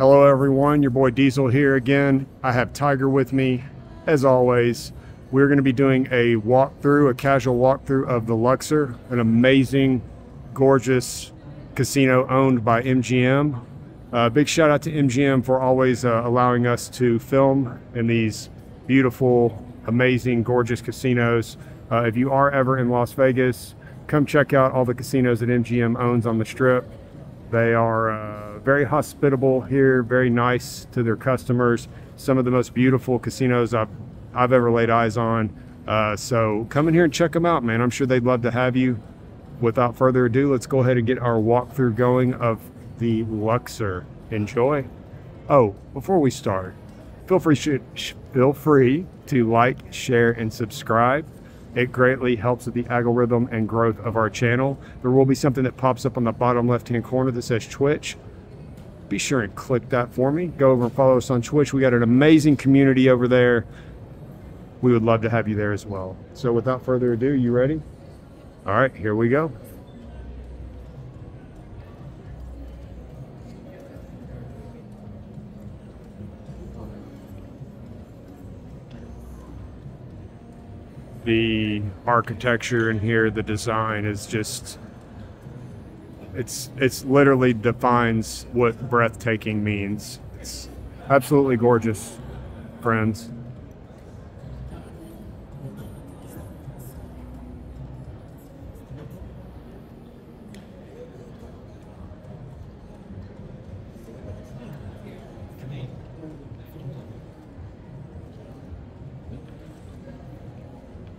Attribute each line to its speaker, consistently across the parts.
Speaker 1: Hello everyone, your boy Diesel here again. I have Tiger with me. As always, we're going to be doing a walkthrough, a casual walkthrough of the Luxor, an amazing, gorgeous casino owned by MGM. Big shout out to MGM for always allowing us to film in these beautiful, amazing, gorgeous casinos. If you are ever in Las Vegas, come check out all the casinos that MGM owns on the Strip. They are very hospitable here, very nice to their customers. Some of the most beautiful casinos I've ever laid eyes on. So come in here and check them out, man. I'm sure they'd love to have you. Without further ado, let's go ahead and get our walkthrough going of the Luxor. Enjoy. Oh, before we start, feel free to like, share, and subscribe. It greatly helps with the algorithm and growth of our channel. There will be something that pops up on the bottom left-hand corner that says Twitch. Be sure and click that for me. Go over and follow us on Twitch. We got an amazing community over there. We would love to have you there as well. So without further ado, you ready? All right, here we go. The architecture in here, the design is just, it's literally defines what breathtaking means. It's absolutely gorgeous, friends.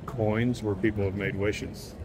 Speaker 1: Coins where people have made wishes.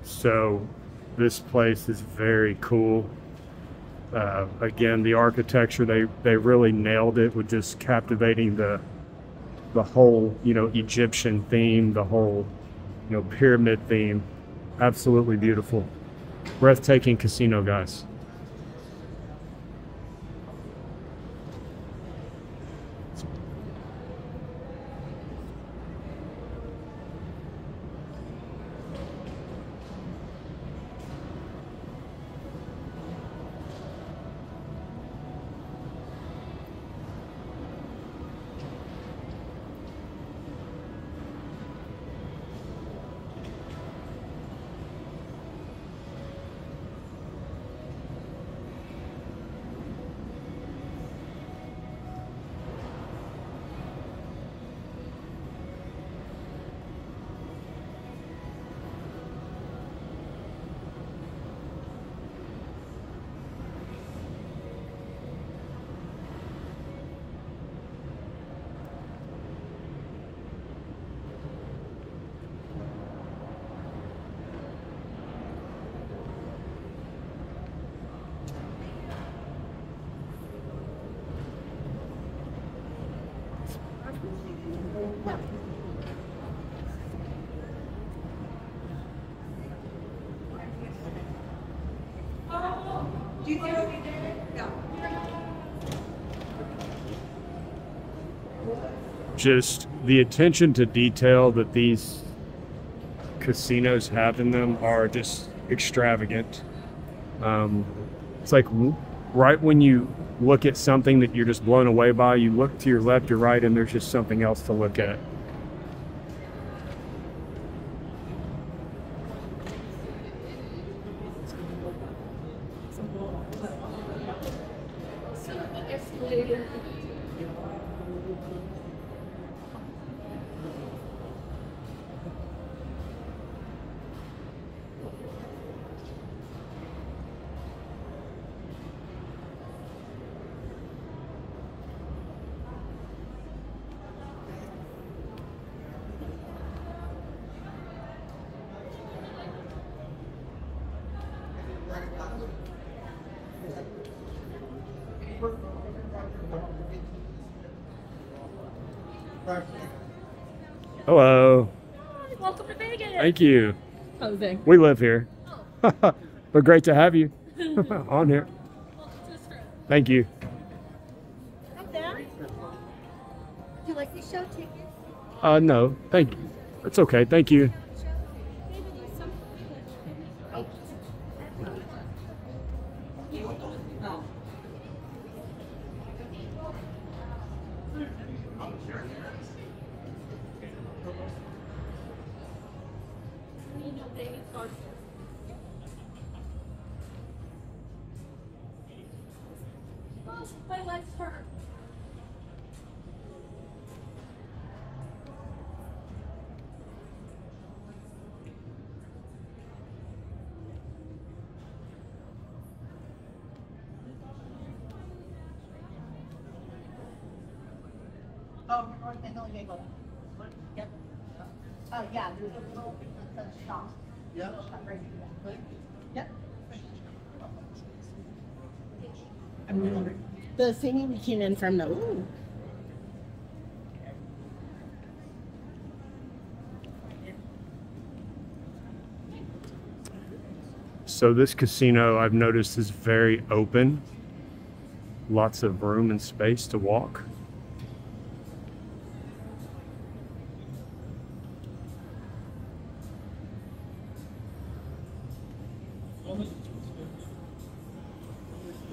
Speaker 1: So this place is very cool. Again, the architecture, they really nailed it with just captivating the whole, Egyptian theme, the whole, pyramid theme. Absolutely beautiful. Breathtaking casino, guys. Just the attention to detail that these casinos have in them are just extravagant. It's like right when you look at something that you're just blown away by, you look to your left or right, and there's just something else to look at. Hello.
Speaker 2: Welcome to Vegas.
Speaker 1: Thank you.
Speaker 2: Posing.
Speaker 1: We live here. But great to have you on here. Thank you.
Speaker 3: Hi there. Would you like the show tickets?
Speaker 1: No, thank you. It's okay. Thank you.
Speaker 2: My legs hurt.
Speaker 3: Oh, and only they go. Yep. Oh, yeah, there's a little shop. Yep. Yep. The singing we came in from the. Ooh.
Speaker 1: So this casino, I've noticed, is very open. Lots of room and space to walk.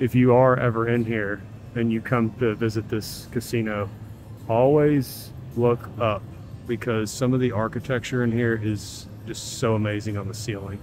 Speaker 1: If you are ever in here and you come to visit this casino, always look up, because some of the architecture in here is just so amazing on the ceiling.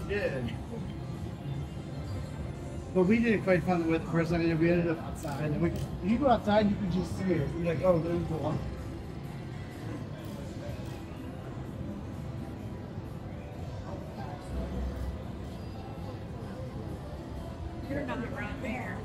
Speaker 4: Yeah. But we didn't quite find the way the first time. We ended up outside. And if you go outside, you can just see it. You're like, oh, there's the one.
Speaker 2: You're not around there.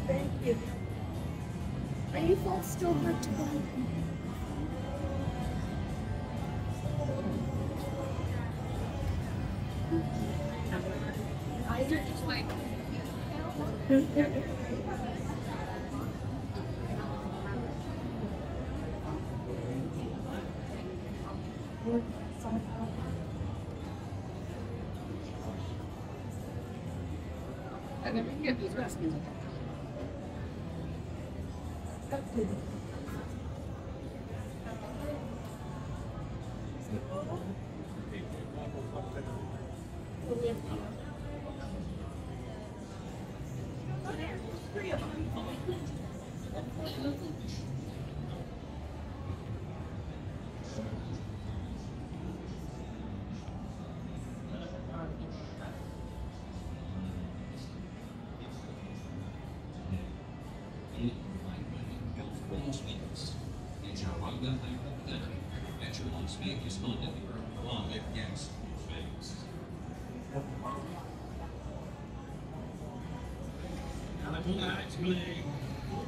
Speaker 2: Thank you. Are you folks still good to go? I just like. And then we can get these rescues.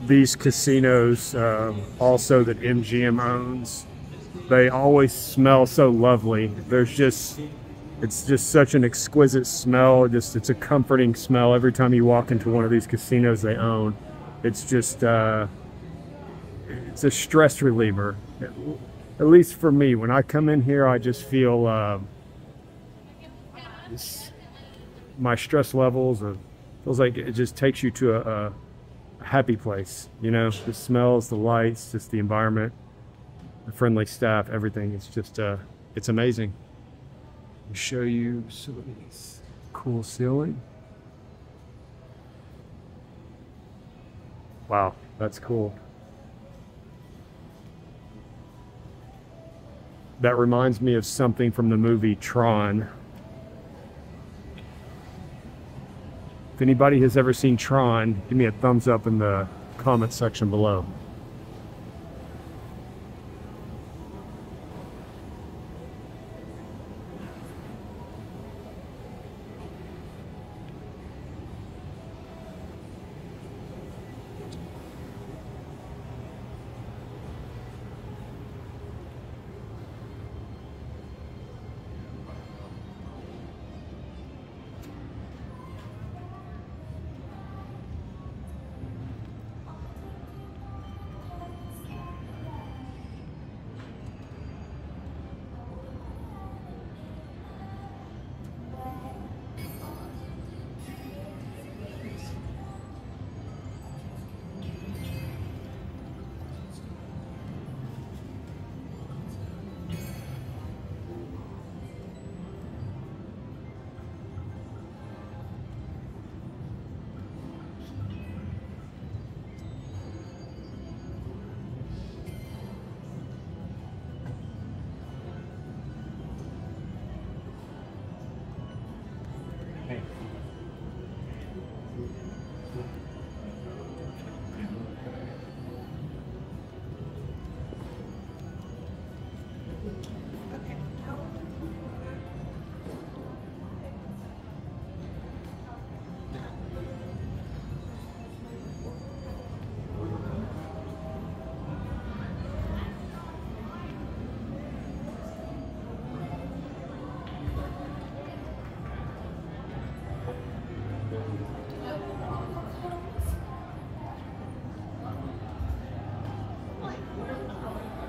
Speaker 1: These casinos, also that MGM owns, they always smell so lovely. It's just such an exquisite smell. It's a comforting smell every time you walk into one of these casinos they own. It's just, it's a stress reliever. At least for me, when I come in here, I just feel my stress levels. Feels like it just takes you to a happy place. You know, the smells, the lights, just the environment, the friendly staff, everything. It's just, it's amazing. I'll show you some of these cool ceiling. Wow, that's cool. That reminds me of something from the movie Tron. If anybody has ever seen Tron, give me a thumbs up in the comment section below.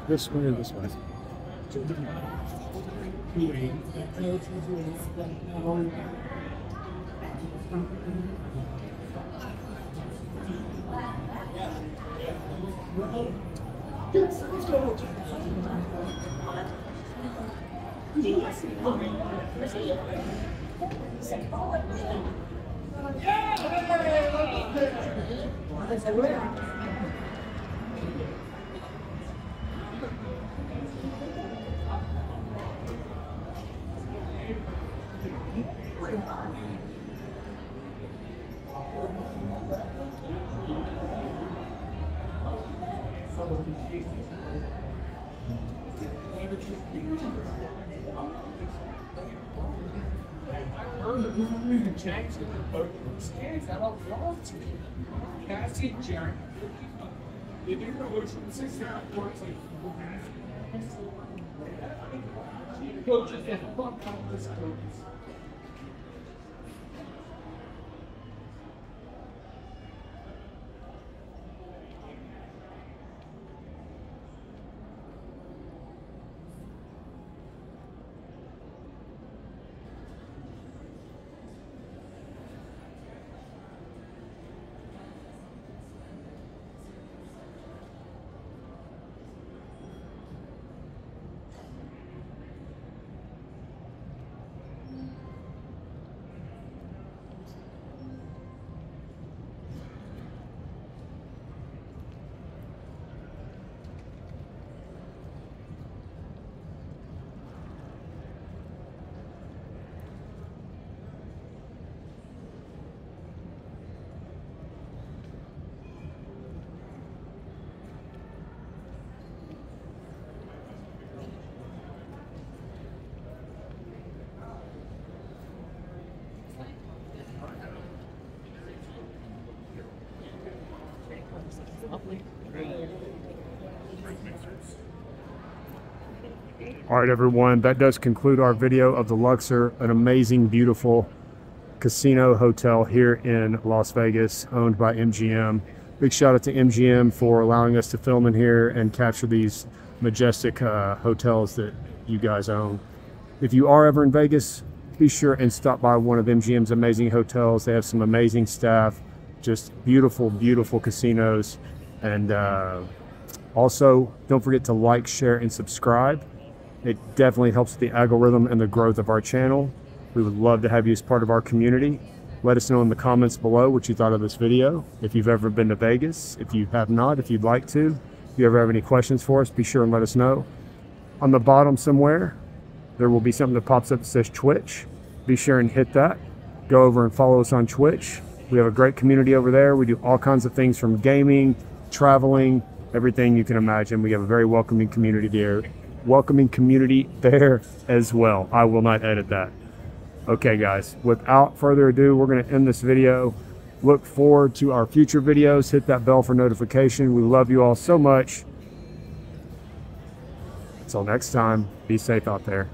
Speaker 1: This way or this way? All right, everyone, that does conclude our video of the Luxor, an amazing, beautiful casino hotel here in Las Vegas, owned by MGM. Big shout out to MGM for allowing us to film in here and capture these majestic hotels that you guys own. If you are ever in Vegas, be sure and stop by one of MGM's amazing hotels. They have some amazing staff, just beautiful, beautiful casinos. And also, don't forget to like, share, and subscribe. It definitely helps the algorithm and the growth of our channel. We would love to have you as part of our community. Let us know in the comments below what you thought of this video. If you've ever been to Vegas, if you have not, if you'd like to, if you ever have any questions for us, be sure and let us know. On the bottom somewhere, there will be something that pops up that says Twitch. Be sure and hit that. Go over and follow us on Twitch. We have a great community over there. We do all kinds of things from gaming, traveling, everything you can imagine. We have a very welcoming community there. As well. I will not edit that. Okay, guys, without further ado, we're going to end this video. Look forward to our future videos. Hit that bell for notification. We love you all so much. Until next time, be safe out there.